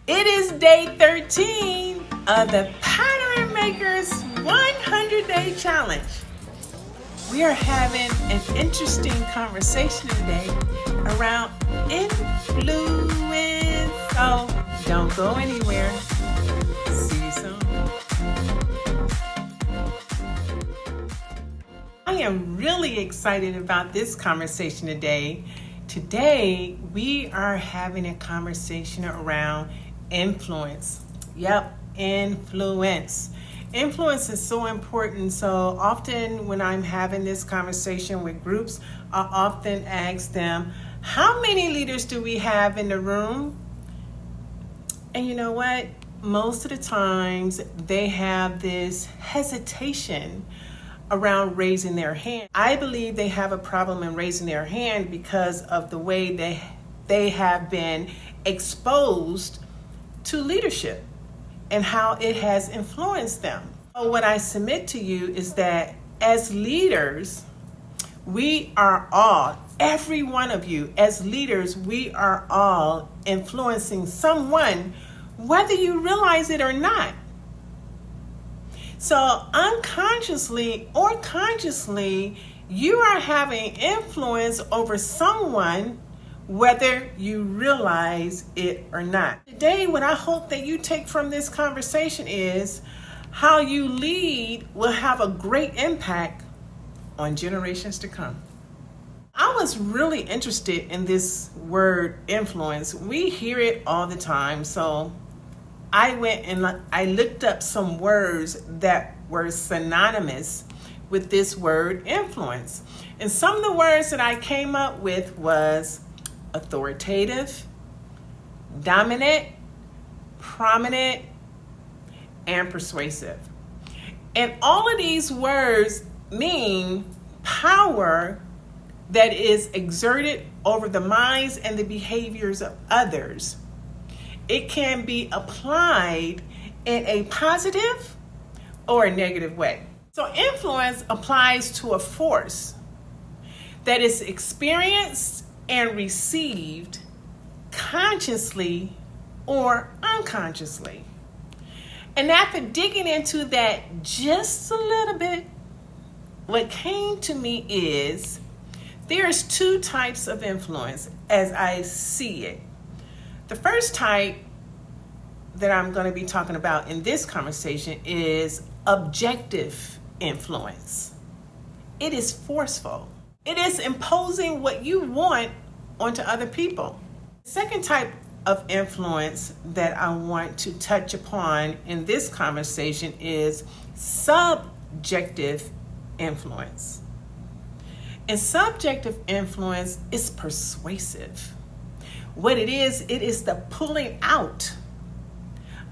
It is day 13 of the Pattern Makers 100-Day Challenge. We are having an interesting conversation today around influence. So don't go anywhere. See you soon. I am really excited about this conversation today. Today, we are having a conversation around influence. Yep, influence. Influence is so important. So often when I'm having this conversation with groups, I often ask them, how many leaders do we have in the room? And you know what? Most of the times they have this hesitation around raising their hand. I believe they have a problem in raising their hand because of the way they have been exposed to leadership and how it has influenced them. So what I submit to you is that as leaders, we are all, every one of you, as leaders, we are all influencing someone, whether you realize it or not. So unconsciously or consciously, you are having influence over someone, whether you realize it or not. Today, what I hope that you take from this conversation is how you lead will have a great impact on generations to come. I was really interested in this word influence. We hear it all the time. So I went and I looked up some words that were synonymous with this word influence. And some of the words that I came up with was authoritative, dominant, prominent, and persuasive. And all of these words mean power that is exerted over the minds and the behaviors of others. It can be applied in a positive or a negative way. So influence applies to a force that is experienced and received consciously or unconsciously. And after digging into that just a little bit, what came to me is there's two types of influence as I see it. The first type that I'm going to be talking about in this conversation is objective influence. It is forceful. It is imposing what you want onto other people. The second type of influence that I want to touch upon in this conversation is subjective influence. And subjective influence is persuasive. What it is the pulling out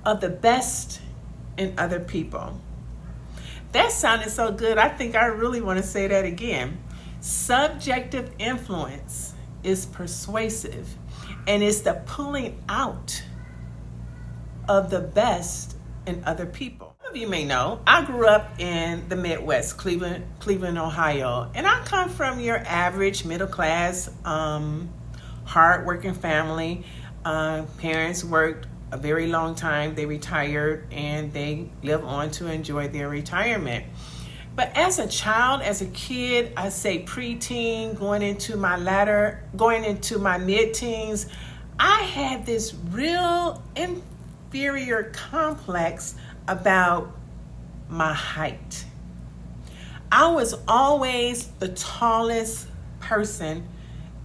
of the best in other people. That sounded so good, I think I really want to say that again. Subjective influence is persuasive, and it's the pulling out of the best in other people. Some of you may know, I grew up in the Midwest, Cleveland, Ohio, and I come from your average middle class, hard-working family. Parents worked a very long time. They retired and they live on to enjoy their retirement. But as a child, as a kid, I say preteen, going into my mid-teens, I had this real inferior complex about my height. I was always the tallest person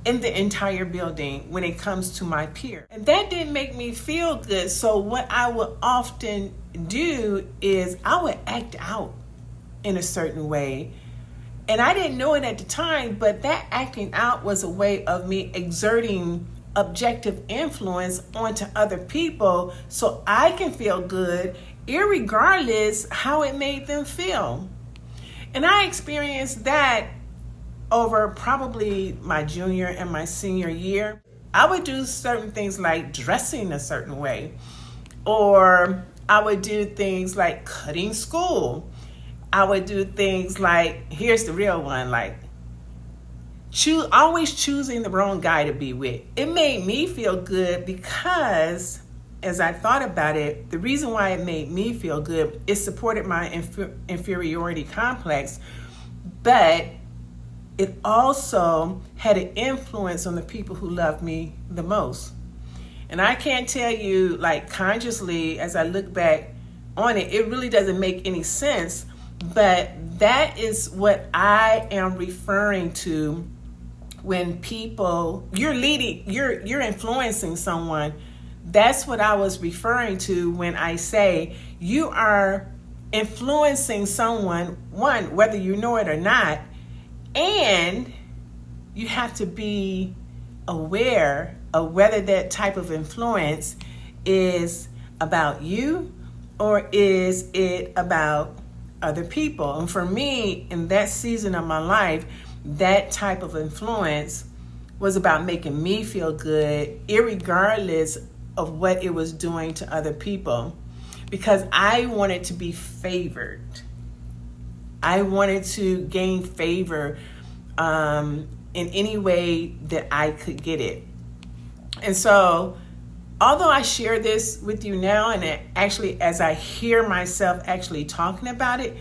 in the entire building when it comes to my peer. And that didn't make me feel good. So what I would often do is I would act out in a certain way. And I didn't know it at the time, but that acting out was a way of me exerting objective influence onto other people so I can feel good, irregardless how it made them feel. And I experienced that over probably my junior and my senior year. I would do certain things like dressing a certain way, or I would do things like cutting school. I would do things like, here's the real one, like always choosing the wrong guy to be with. It made me feel good because as I thought about it, the reason why it made me feel good, it supported my inferiority complex, but it also had an influence on the people who loved me the most. And I can't tell you, like, consciously, as I look back on it, it really doesn't make any sense, but that is what I am referring to when people, you're influencing someone. That's what I was referring to when I say you are influencing someone, one, whether you know it or not, and you have to be aware of whether that type of influence is about you or is it about other people. And for me, in that season of my life, that type of influence was about making me feel good, irregardless of what it was doing to other people, because I wanted to be favored. I wanted to gain favor in any way that I could get it. And so, although I share this with you now, and it actually, as I hear myself actually talking about it,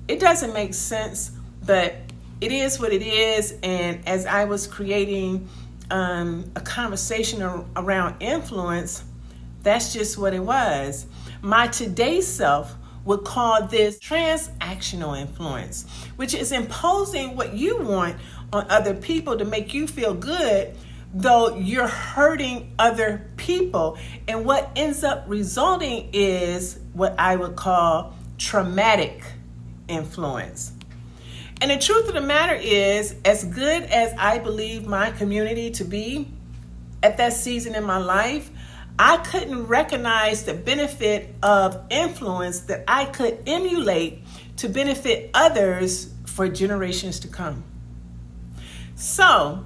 it doesn't make sense, but it is what it is. And as I was creating a conversation around influence, that's just what it was. My today self would call this transactional influence, which is imposing what you want on other people to make you feel good, though you're hurting other people. And what ends up resulting is what I would call traumatic influence. And the truth of the matter is, as good as I believe my community to be at that season in my life, I couldn't recognize the benefit of influence that I could emulate to benefit others for generations to come. So,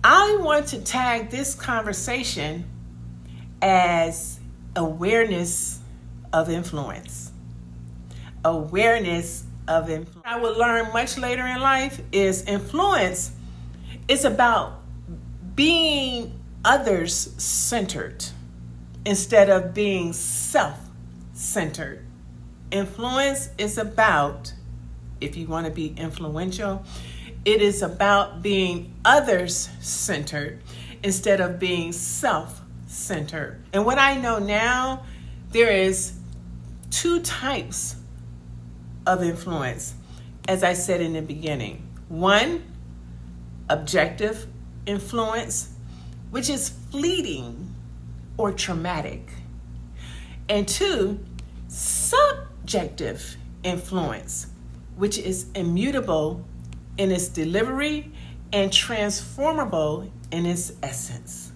I want to tag this conversation as awareness of influence. Awareness of influence. I would learn much later in life is influence is about being others-centered instead of being self-centered. Influence is about, if you want to be influential, it is about being others-centered instead of being self-centered. And what I know now, there is two types of influence, as I said in the beginning. One, objective influence, which is fleeting or traumatic. And two, subjective influence, which is immutable in its delivery and transformable in its essence.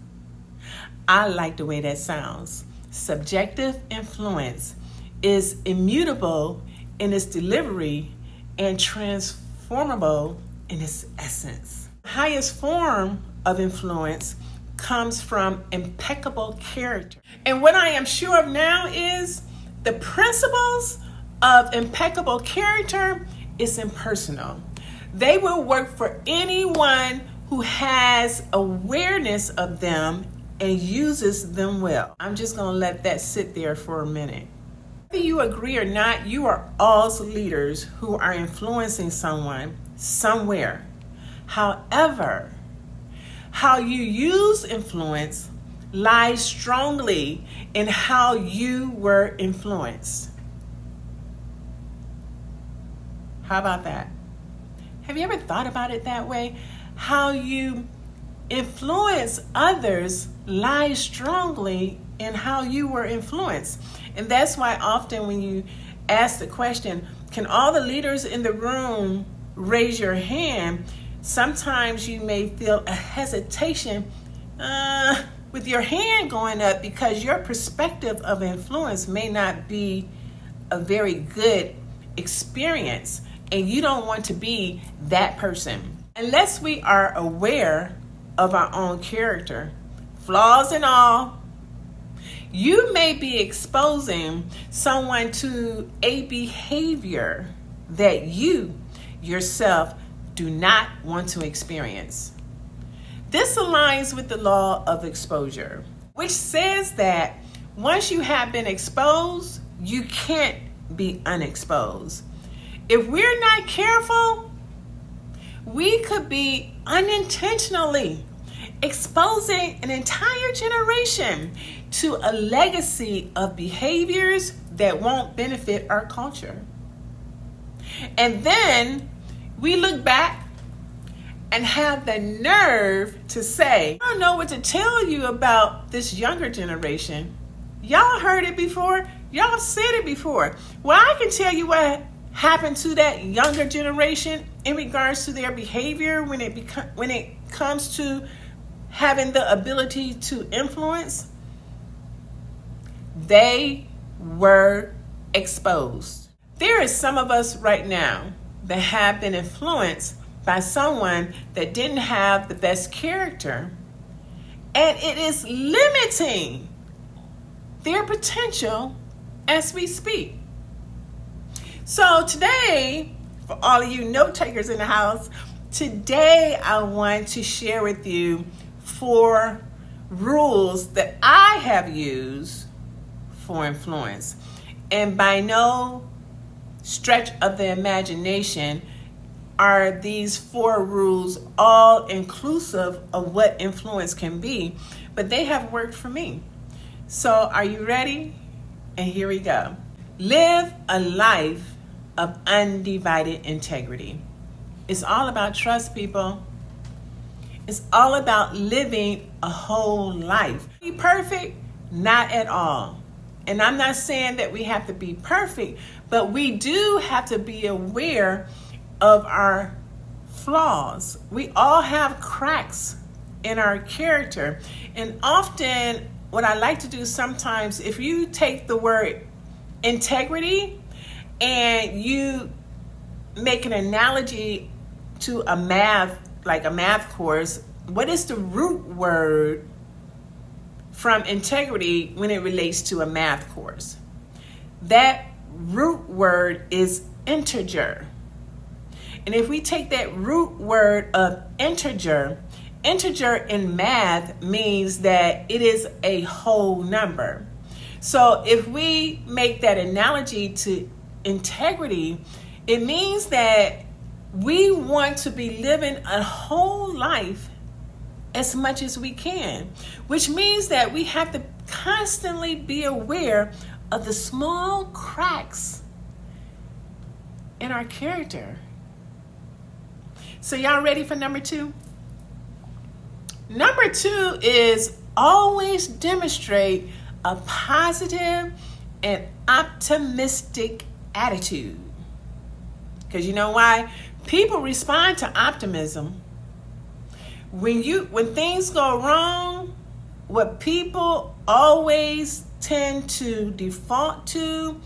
I like the way that sounds. Subjective influence is immutable in its delivery and transformable in its essence. The highest form of influence comes from impeccable character. And what I am sure of now is the principles of impeccable character is impersonal. They will work for anyone who has awareness of them and uses them well. I'm just going to let that sit there for a minute. Whether you agree or not, you are all leaders who are influencing someone somewhere. However, how you use influence lies strongly in how you were influenced. How about that? Have you ever thought about it that way? How you influence others lies strongly in how you were influenced. And that's why often when you ask the question, can all the leaders in the room raise your hand? Sometimes you may feel a hesitation with your hand going up because your perspective of influence may not be a very good experience, and you don't want to be that person. Unless we are aware of our own character, flaws and all, you may be exposing someone to a behavior that you yourself do not want to experience. This aligns with the law of exposure, which says that once you have been exposed, you can't be unexposed. If we're not careful, we could be unintentionally exposing an entire generation to a legacy of behaviors that won't benefit our culture. And then we look back and have the nerve to say, I don't know what to tell you about this younger generation. Y'all heard it before. Y'all said it before. Well, I can tell you what happened to that younger generation in regards to their behavior when it comes to having the ability to influence. They were exposed. There is some of us right now that have been influenced by someone that didn't have the best character, and it is limiting their potential as we speak. So today, for all of you note takers in the house, today I want to share with you 4 rules that I have used for influence. And by no stretch of the imagination are these 4 rules all inclusive of what influence can be, but they have worked for me. So are you ready? And here we go. Live a life of undivided integrity. It's all about trust, people. It's all about living a whole life. Be perfect? Not at all. And I'm not saying that we have to be perfect, but we do have to be aware of our flaws. We all have cracks in our character. And often what I like to do sometimes, if you take the word integrity and you make an analogy to a math course, what is the root word from integrity when it relates to a math course? That root word is integer. And if we take that root word of integer in math means that it is a whole number. So if we make that analogy to integrity, it means that we want to be living a whole life as much as we can, which means that we have to constantly be aware of the small cracks in our character. So y'all ready for number 2? Number 2 is always demonstrate a positive and optimistic attitude. Because you know why? People respond to optimism. When things go wrong, what people always tend to default to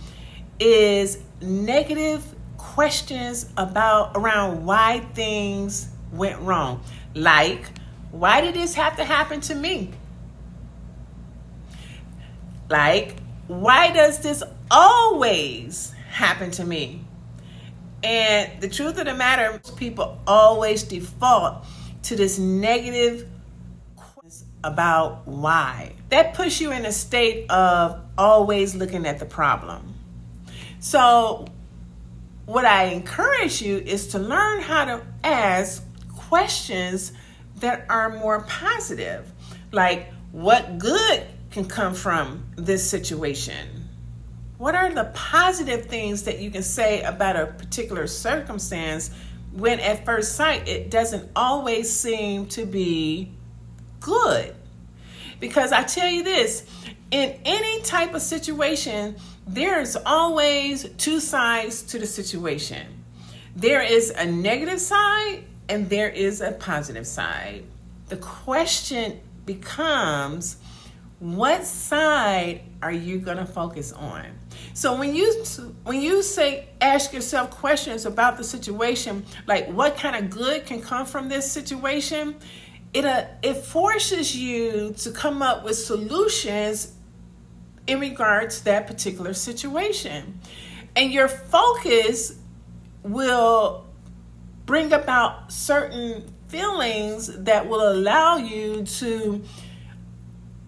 is negative questions around why things went wrong. Like, why did this have to happen to me? Like, why does this always happen to me? And the truth of the matter, people always default to this negative questions about why. That puts you in a state of always looking at the problem. So what I encourage you is to learn how to ask questions that are more positive. Like, what good can come from this situation? What are the positive things that you can say about a particular circumstance when at first sight it doesn't always seem to be good? Because I tell you this, in any type of situation, there's always 2 sides to the situation. There is a negative side and there is a positive side. The question becomes, what side are you going to focus on? So when you say, ask yourself questions about the situation, like what kind of good can come from this situation, it forces you to come up with solutions in regards to that particular situation. And your focus will bring about certain feelings that will allow you to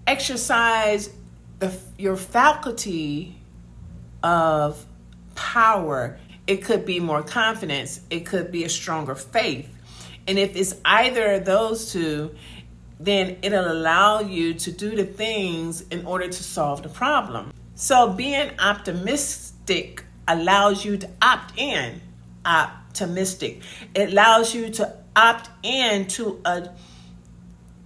exercise your faculty of power. It could be more confidence. It could be a stronger faith. And if it's either of those two, then it'll allow you to do the things in order to solve the problem. So being optimistic allows you to opt in. Optimistic. It allows you to opt in to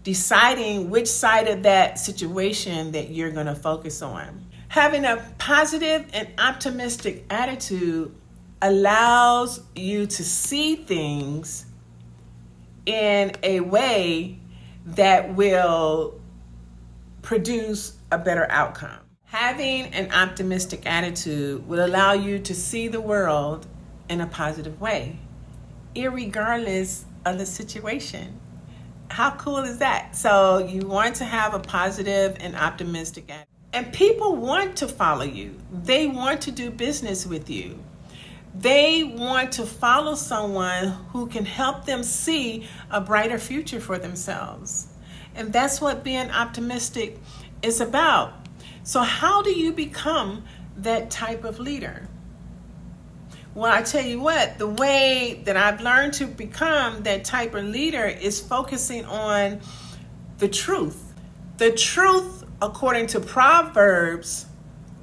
deciding which side of that situation that you're going to focus on. Having a positive and optimistic attitude allows you to see things in a way that will produce a better outcome. Having an optimistic attitude will allow you to see the world in a positive way, irregardless of the situation. How cool is that? So you want to have a positive and optimistic attitude. And people want to follow you. They want to do business with you. They want to follow someone who can help them see a brighter future for themselves. And that's what being optimistic is about. So how do you become that type of leader? Well, I tell you what, the way that I've learned to become that type of leader is focusing on the truth. The truth, according to Proverbs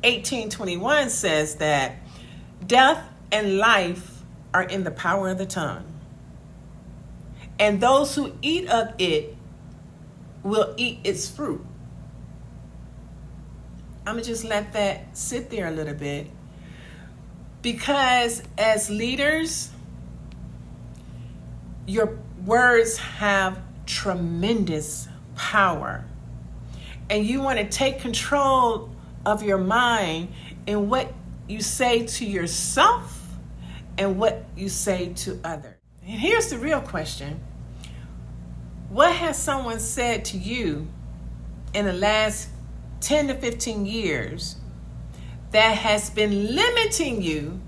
18:21, says that death and life are in the power of the tongue. And those who eat of it will eat its fruit. I'm going to just let that sit there a little bit. Because as leaders, your words have tremendous power. And you want to take control of your mind in what you say to yourself and what you say to others. And here's the real question. What has someone said to you in the last 10 to 15 years that has been limiting you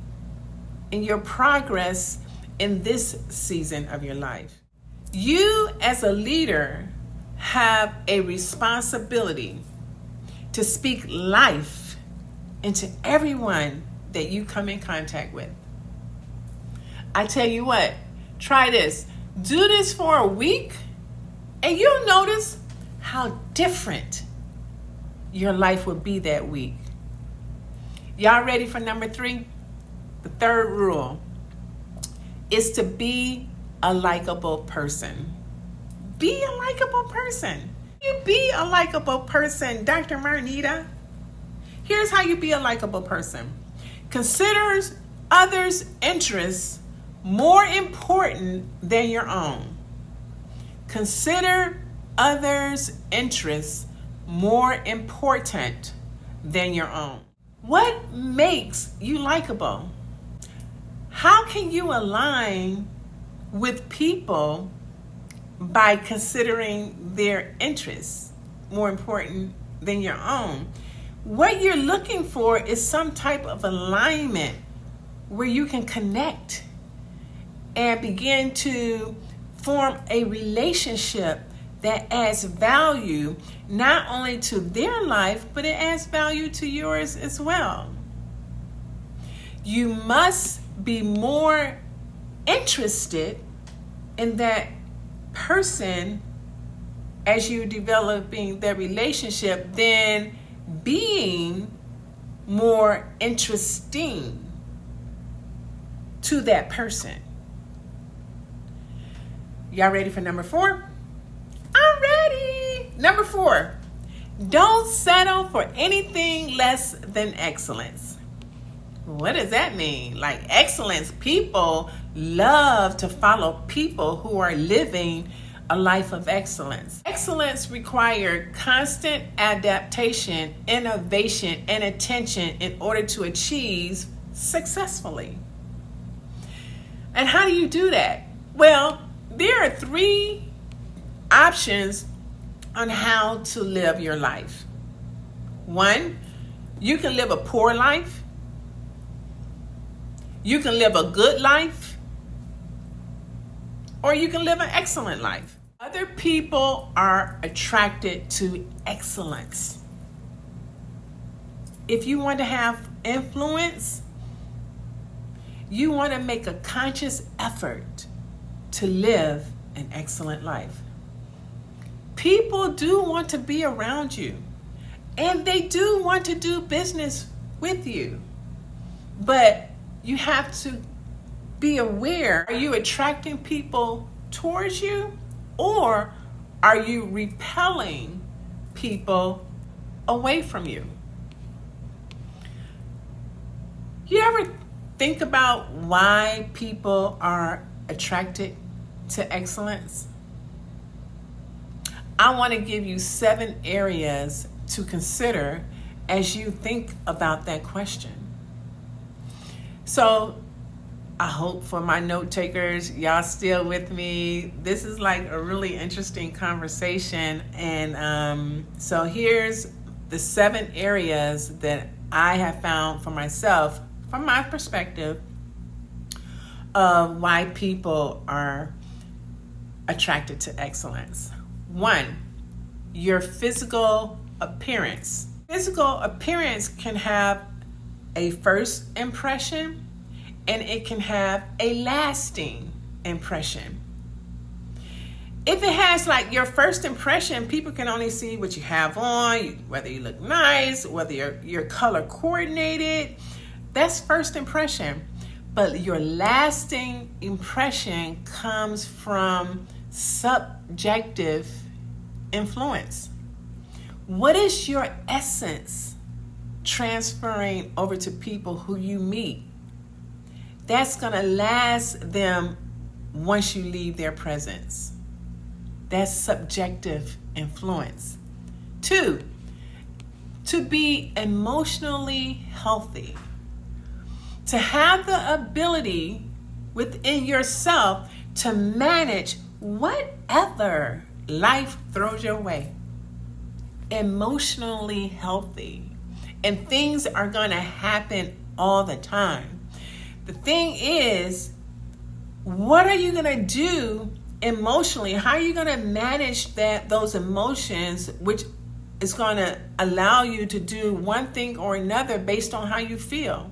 in your progress in this season of your life? You as a leader have a responsibility to speak life into everyone that you come in contact with. I tell you what, try this. Do this for a week and you'll notice how different your life will be that week. Y'all ready for number 3? The third rule is to be a likable person. Be a likable person. You be a likable person, Dr. Marnita. Here's how you be a likable person. Consider others' interests more important than your own. Consider others' interests more important than your own. What makes you likable? How can you align with people by considering their interests more important than your own? What you're looking for is some type of alignment where you can connect and begin to form a relationship that adds value not only to their life, but it adds value to yours as well. You must be more interested in that person as you developing their relationship than being more interesting to that person. Y'all ready for number 4? I'm ready. Number 4, don't settle for anything less than excellence. What does that mean? Like excellence, people love to follow people who are living a life of excellence. Excellence requires constant adaptation, innovation, and attention in order to achieve successfully. And how do you do that? Well, there are 3 options on how to live your life. 1, you can live a poor life. You can live a good life. Or you can live an excellent life. Other people are attracted to excellence. If you want to have influence, you want to make a conscious effort to live an excellent life. People do want to be around you, and they do want to do business with you. But you have to be aware, are you attracting people towards you, or are you repelling people away from you? You ever think about why people are attracted to excellence? I want to give you 7 areas to consider as you think about that question. So I hope for my note takers, y'all still with me. This is like a really interesting conversation. And so here's the 7 areas that I have found for myself, from my perspective, of why people are attracted to excellence. 1, your physical appearance. Physical appearance can have a first impression, and it can have a lasting impression. If it has like your first impression, people can only see what you have on, whether you look nice, whether you're color coordinated. That's first impression. But your lasting impression comes from subjective influence. What is your essence transferring over to people who you meet? That's going to last them once you leave their presence. That's subjective influence. 2, to be emotionally healthy. To have the ability within yourself to manage whatever life throws your way. Emotionally healthy. And things are going to happen all the time. The thing is, what are you going to do emotionally? How are you going to manage those emotions, which is going to allow you to do one thing or another based on how you feel?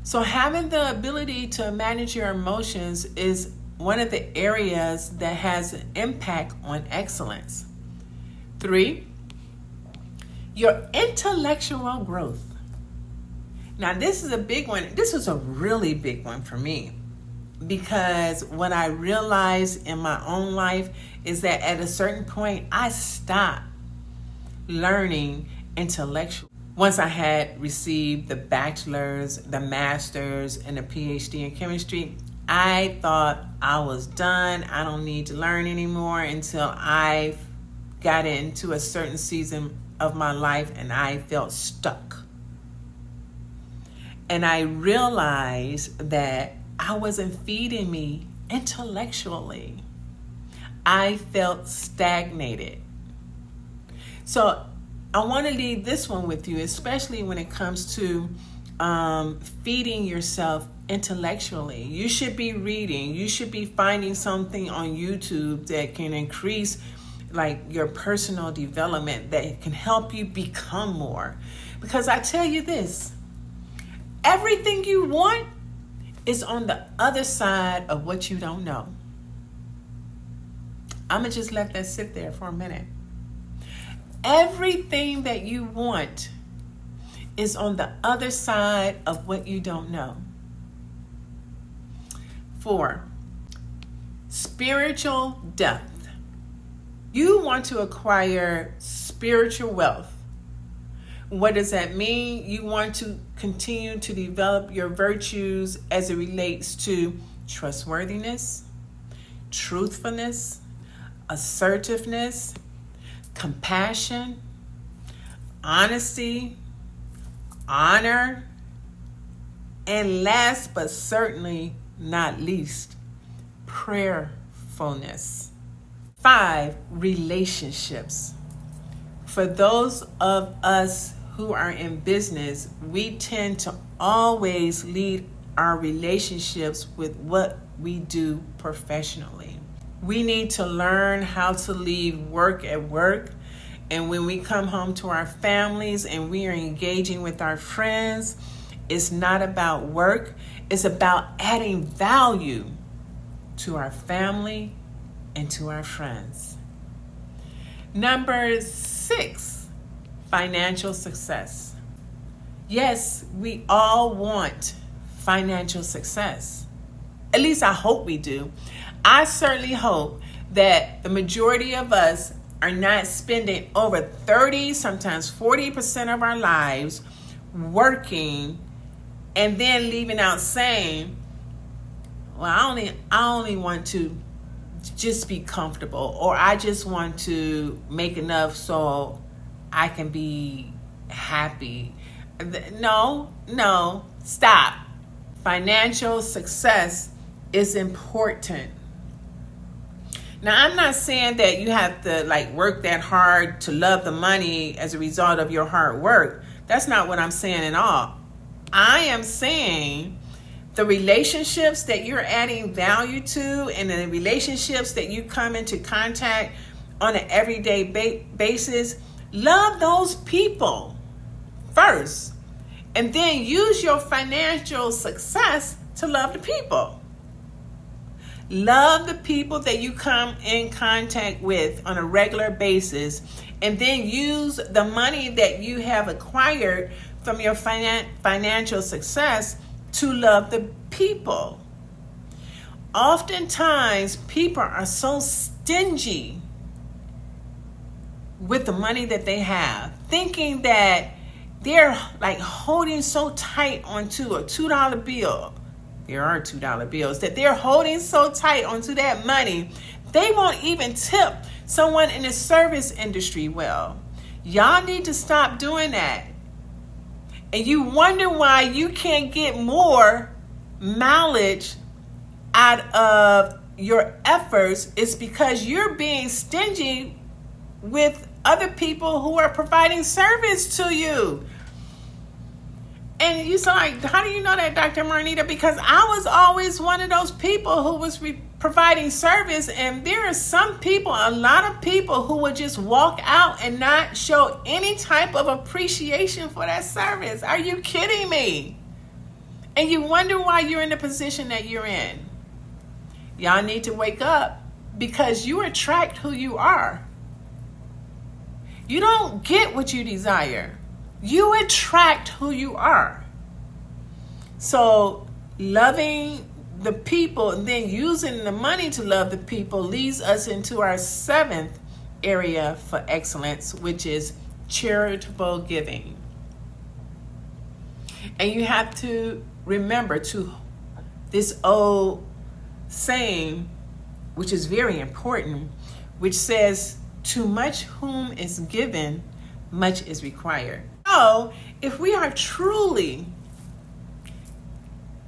So having the ability to manage your emotions is one of the areas that has an impact on excellence. 3, your intellectual growth. Now, this is a big one. This was a really big one for me, because what I realized in my own life is that at a certain point, I stopped learning intellectual. Once I had received the bachelor's, the master's, and the PhD in chemistry, I thought I was done. I don't need to learn anymore until I got into a certain season of my life and I felt stuck. And I realized that I wasn't feeding me intellectually. I felt stagnated. So I want to leave this one with you, especially when it comes to feeding yourself intellectually. You should be reading. You should be finding something on YouTube that can increase like your personal development, that can help you become more. Because I tell you this, everything you want is on the other side of what you don't know. I'm going to just let that sit there for a minute. Everything that you want is on the other side of what you don't know. 4, spiritual depth. You want to acquire spiritual wealth. What does that mean? You want to continue to develop your virtues as it relates to trustworthiness, truthfulness, assertiveness, compassion, honesty, honor, and last but certainly not least, prayerfulness. 5, relationships. For those of us who are in business, we tend to always lead our relationships with what we do professionally. We need to learn how to leave work at work And when we come home to our families and we are engaging with our friends, it's not about work. It's about adding value to our family and to our friends. Number 6, financial success. Yes, we all want financial success. At least I hope we do. I certainly hope that the majority of us are not spending over 30, sometimes 40% of our lives working and then leaving out saying, well, I only want to just be comfortable, or I just want to make enough so I can be happy. No, stop. Financial success is important. Now, I'm not saying that you have to work that hard to love the money as a result of your hard work. That's not what I'm saying at all. I am saying the relationships that you're adding value to and the relationships that you come into contact on an everyday basis, love those people first, and then use your financial success to love the people. Love the people that you come in contact with on a regular basis, and then use the money that you have acquired from your financial success to love the people. Oftentimes, people are so stingy with the money that they have, thinking that they're holding so tight onto a $2 bill. There are $2 bills that they're holding so tight onto that money, they won't even tip someone in the service industry well. Y'all need to stop doing that. And you wonder why you can't get more mileage out of your efforts. It's because you're being stingy with other people who are providing service to you. And you're like, how do you know that, Dr. Marnita? Because I was always one of those people who was providing service, and there are some people, a lot of people, who would just walk out and not show any type of appreciation for that service. Are you kidding me? And you wonder why you're in the position that you're in. Y'all need to wake up, because you attract who you are. You don't get what you desire. You attract who you are. So loving the people and then using the money to love the people leads us into our 7th area for excellence, which is charitable giving. And you have to remember this old saying, which is very important, which says, "To much whom is given, much is required." So if we are truly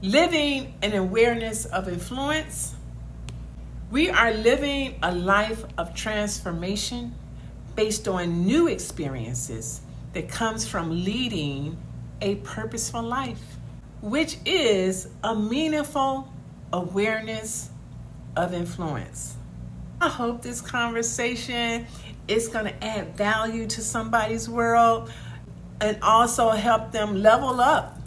living an awareness of influence, we are living a life of transformation based on new experiences that comes from leading a purposeful life, which is a meaningful awareness of influence. I hope this conversation is going to add value to somebody's world and also help them level up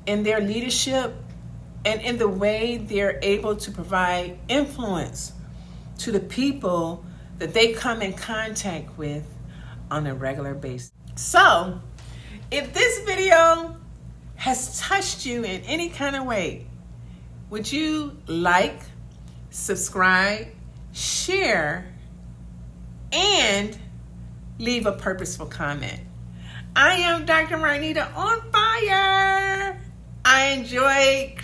in their leadership and in the way they're able to provide influence to the people that they come in contact with on a regular basis. So, if this video has touched you in any kind of way, would you like, subscribe, share, and leave a purposeful comment? I am Dr. Marnita on fire. I enjoy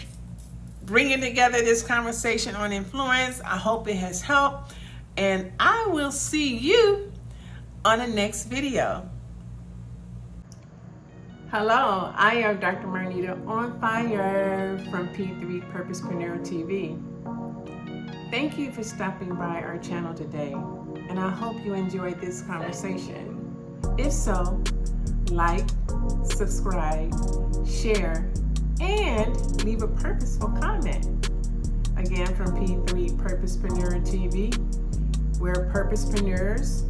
bringing together this conversation on influence. I hope it has helped, and I will see you on the next video. Hello, I am Dr. Marnita on fire from P3 Purposepreneur TV. Thank you for stopping by our channel today, and I hope you enjoyed this conversation. If so, like, subscribe, share, and leave a purposeful comment. Again, from P3 Purposepreneur TV, where purposepreneurs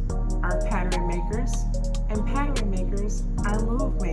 are pattern makers, and pattern makers are movement.